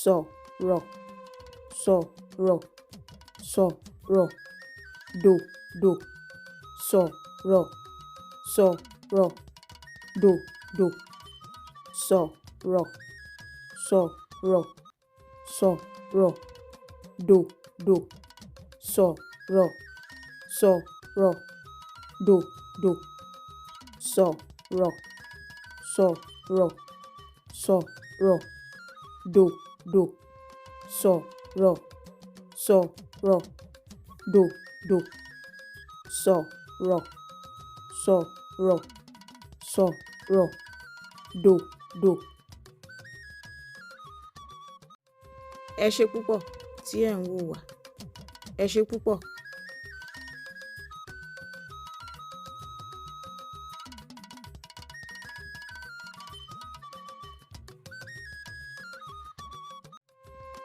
Soro, Soro, Soro, do, Soro, Soro, do, Soro, Soro, Soro, do, Soro, Soro, do, Soro, Soro, Soro, do, Soro, Soro, do, Soro, Soro, Soro, do. Ẹ ṣé púpọ̀ tí ẹ̀ ń wò wá. Ẹ ṣé púpọ̀.